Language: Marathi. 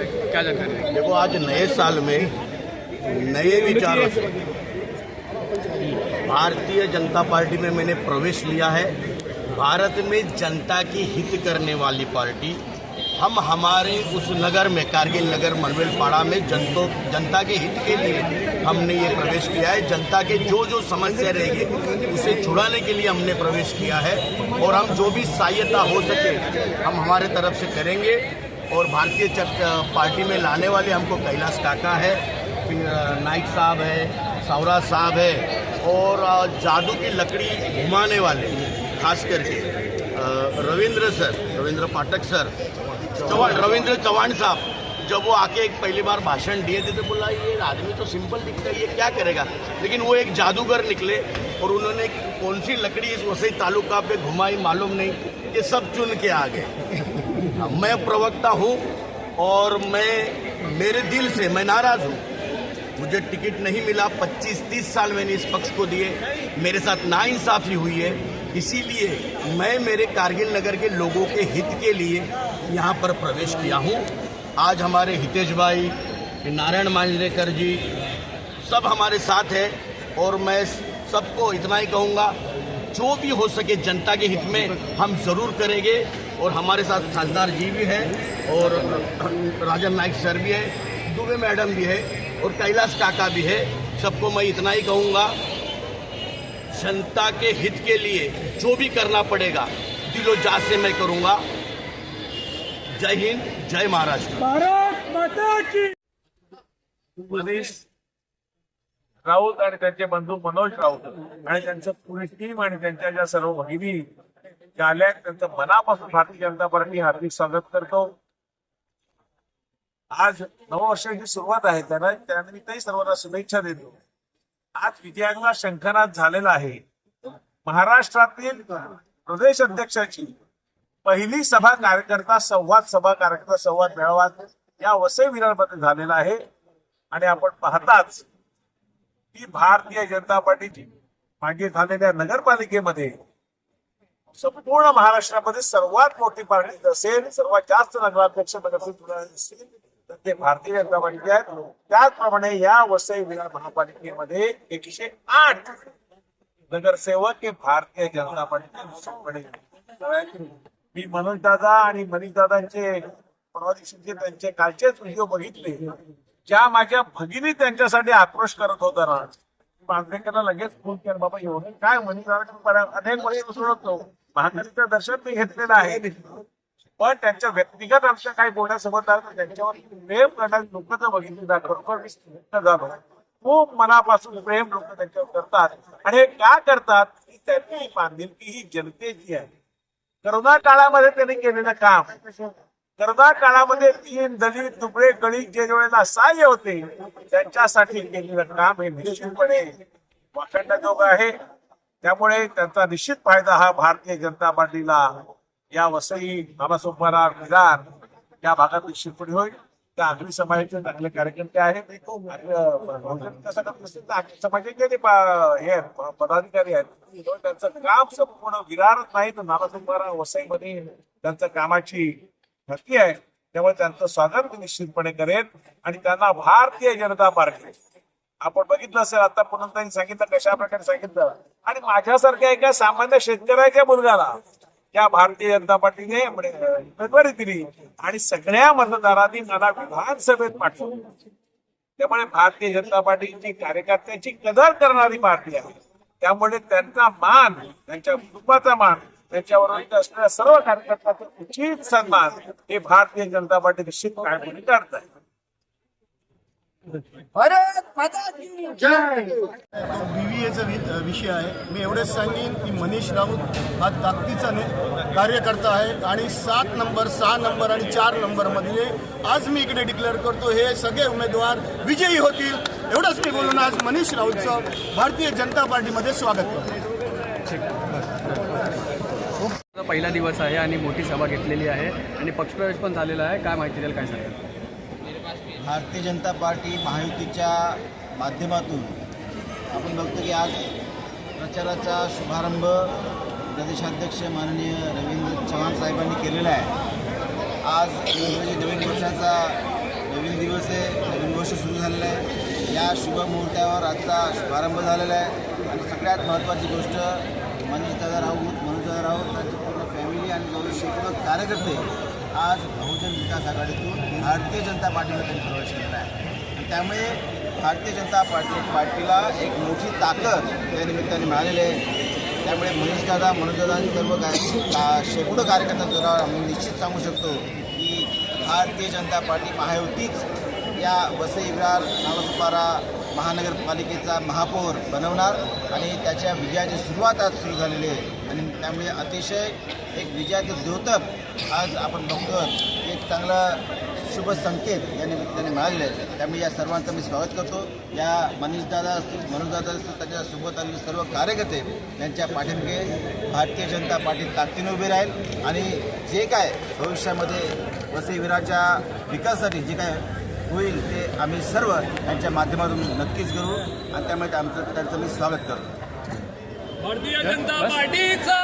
क्या जानकारी है? देखो, आज नए साल में नए विचारों से भारतीय जनता पार्टी में मैंने प्रवेश लिया है। भारत में जनता की हित करने वाली पार्टी। हम हमारे उस नगर में, कारगिल नगर मनवेलपाड़ा में जनता के हित के लिए हमने ये प्रवेश किया है। जनता के जो जो समस्या रहेगी उसे छुड़ाने के लिए हमने प्रवेश किया है और हम जो भी सहायता हो सके हम हमारे तरफ से करेंगे। और भारतीय पार्टी में लाने वाले हमको कैलाश काका है, नाइक साहब है, सौरा साहब है और जादू की लकड़ी घुमाने वाले खास करके रविंद्र पाठक सर, रविंद्र चौहान साहब, जब वो आके एक पहली बार भाषण दिए थे तो बोला ये आदमी तो सिंपल दिखता है, ये क्या करेगा। लेकिन वो एक जादूगर निकले और उन्होंने कौन सी लकड़ी इस वसई तालुका पे घुमाई मालूम नहीं, ये सब चुन के आ गए। मैं प्रवक्ता हूँ और मेरे दिल से मैं नाराज हूँ। मुझे टिकट नहीं मिला, 25-30 साल मैंने इस पक्ष को दिए, मेरे साथ नाइंसाफी हुई है। इसीलिए मैं मेरे कारगिल नगर के लोगों के हित के लिए यहाँ पर प्रवेश किया हूँ। आज हमारे हितेश भाई, नारायण मांजरेकर जी सब हमारे साथ है और मैं सबको इतना ही कहूँगा, जो भी हो सके जनता के हित में हम ज़रूर करेंगे। और हमारे साथ खासदार जी भी है और राजन नाइक सर भी है, दुबे मैडम भी है और कैलाश काका भी है। सबको मैं इतना ही कहूँगा, जनता के हित के लिए जो भी करना पड़ेगा दिलो जान से मैं करूँगा। जय हिंद, जय महाराष्ट्र। भारत माता की। मनीष राऊत आणि त्यांचे बंधू मनोज राऊत आणि त्यांचं पूर्ण टीम आणि त्यांच्या ज्या सर्व भगिनी ज्या आल्या त्यांचं मनापासून भारतीय जनता पार्टी हार्दिक स्वागत करतो। आज नववर्षाची सुरुवात आहे, त्यानिमित्तही सर्वांना शुभेच्छा देतो। आज विजयांना शंखनाद झालेला आहे। महाराष्ट्रातील प्रदेश अध्यक्षाची पहिली सभा कार्यकर्ता संवाद मेळावा या वसई विरारमध्ये झालेला आहे आणि आपण पाहताच की भारतीय जनता पार्टीची मागे झालेल्या नगरपालिकेमध्ये संपूर्ण महाराष्ट्रामध्ये सर्वात मोठी पार्टी असेल, सर्वात जास्त नगराध्यक्ष असेल तर ते भारतीय जनता पार्टी आहेत। त्याचप्रमाणे या वसई विरार महापालिकेमध्ये 108 नगरसेवक हे भारतीय जनता पार्टी। मी मनोज दादा आणि मनीष दादांचे परवा दिवशी त्यांचे कालचेच व्हिडिओ बघितले, ज्या माझ्या भगिनी त्यांच्यासाठी आक्रोश करत होता ना, मांजरेकरला लगेच फोन केला, बाबा एवढं काय मनीष दादा अनेक वर्ष सोडतो, महाकालीचं दर्शन मी घेतलेलं आहे, पण त्यांच्या व्यक्तिगत आमच्या काही बोलण्यासोबत त्यांच्यावर प्रेम करणारी लोक तर बघितली ना, खरोखर मी झालो। खूप मनापासून प्रेम लोक त्यांच्यावर करतात आणि हे का करतात की त्यांनी बांधिलकी ही जनतेची आहे। करोना काळामध्ये त्यांनी केलेलं काम, करोना काळामध्ये दीन दलित दुबळे गळीत जे वेळेला सहाय्य होते त्यांच्यासाठी केलेलं काम हे निश्चितपणे वाखाणण्याजोगं आहे। त्यामुळे त्यांचा निश्चित फायदा हा भारतीय जनता पार्टीला या वसई, नालासोपारा, विरार या भागात निश्चितपणे होईल। त्या आगरी समाजाचे चांगले कार्यकर्ते आहेत, समाजाचे हे पदाधिकारी आहेत, त्यांचं काम संपूर्ण विरारच नाही तर नालासोपारा वसईमध्ये त्यांच्या कामाची नक्की आहे। त्यामुळे त्यांचं स्वागत मी निश्चितपणे करेन आणि त्यांना भारतीय जनता पार्टी, आपण बघितलं असेल आता पुन्हा त्यांनी सांगितलं कशा प्रकारे सांगितलं, आणि माझ्यासारख्या एका सामान्य शेतकऱ्याच्या मुलगाला या भारतीय जनता पार्टीने उमेदवारी दिली आणि सगळ्या मतदारांनी मला विधानसभेत पाठवलं। त्यामुळे भारतीय जनता पार्टीची कार्यकर्त्यांची कदर करणारी पार्टी आहे। त्यामुळे त्यांचा मान, त्यांच्या कुटुंबाचा मान, त्यांच्याबरोबर असलेल्या सर्व कार्यकर्त्यांचा उचित सन्मान हे भारतीय जनता पार्टी निश्चित कायम करत आहे। भारत माता की जय। BVAचा विषय आहे। मी एवढेच सांगेन की मनीष राऊत हा ताकदीचा कार्यकर्ता आहे आणि 7 नंबर, 6 नंबर आणि 4 नंबरमध्ये आज मी इकडे डिक्लेअर करतो, हे सगळे उमेदवार विजयी होतील। एवढंच मी बोलून आज मनीष राऊतचं भारतीय जनता पार्टीमध्ये स्वागत करतो। पहिला दिवस आहे आणि मोठी सभा घेतलेली आहे आणि पक्षप्रवेश पण झालेला आहे, काय माहिती द्याल, काय सांगाल? भारतीय जनता पार्टी महायुतीच्या माध्यमातून आपण बघतो की आज प्रचाराचा शुभारंभ प्रदेशाध्यक्ष माननीय रवींद्र चव्हाण साहेबांनी केलेला आहे। आज इंग्रजी नवीन वर्षाचा नवीन दिवस आहे, नवीन वर्ष सुरू झालेलं आहे. या शुभ मुहूर्तावर आजचा शुभारंभ झालेला आहे आणि सगळ्यात महत्त्वाची गोष्ट मनोजदादा राऊत त्यांची पूर्ण फॅमिली आणि जवळ शेकडो कार्यकर्ते आज बहुजन विकास आघाडीतून भारतीय जनता पार्टीमध्ये त्यांनी प्रवेश केलेला आहे. आणि त्यामुळे भारतीय जनता पार्टीला एक मोठी ताकद या निमित्ताने मिळालेली आहे. त्यामुळे मनोजदादा सर्व शेकडो कार्यकर्त्यांच्या जोरावर आम्ही निश्चित सांगू शकतो की भारतीय जनता पार्टी महायुतीच या वसई विरार नालासोपारा महानगरपालिकेचा महापौर बनवणार आणि त्याच्या विजयाची सुरुवात आज सुरू झालेली आहे. आणि त्यामुळे अतिशय एक विजयाचं द्योतक आज आपण बघतो, एक चांगला शुभ संकेत या निमित्ताने मिळालेले आहेत. त्यामुळे या सर्वांचं मी स्वागत करतो. या मनोजदादा असतील त्याच्यासोबत आलेले सर्व कार्यकर्ते यांच्या पाठीमागे भारतीय जनता पार्टी ताकदीने उभी राहील आणि जे काय भविष्यामध्ये वसई विरारच्या विकासासाठी जे काय होईल ते आम्ही सर्व यांच्या माध्यमातून नक्कीच करू आणि त्यामुळे त्यांचं मी स्वागत करतो. भारतीय जनता पार्टीचा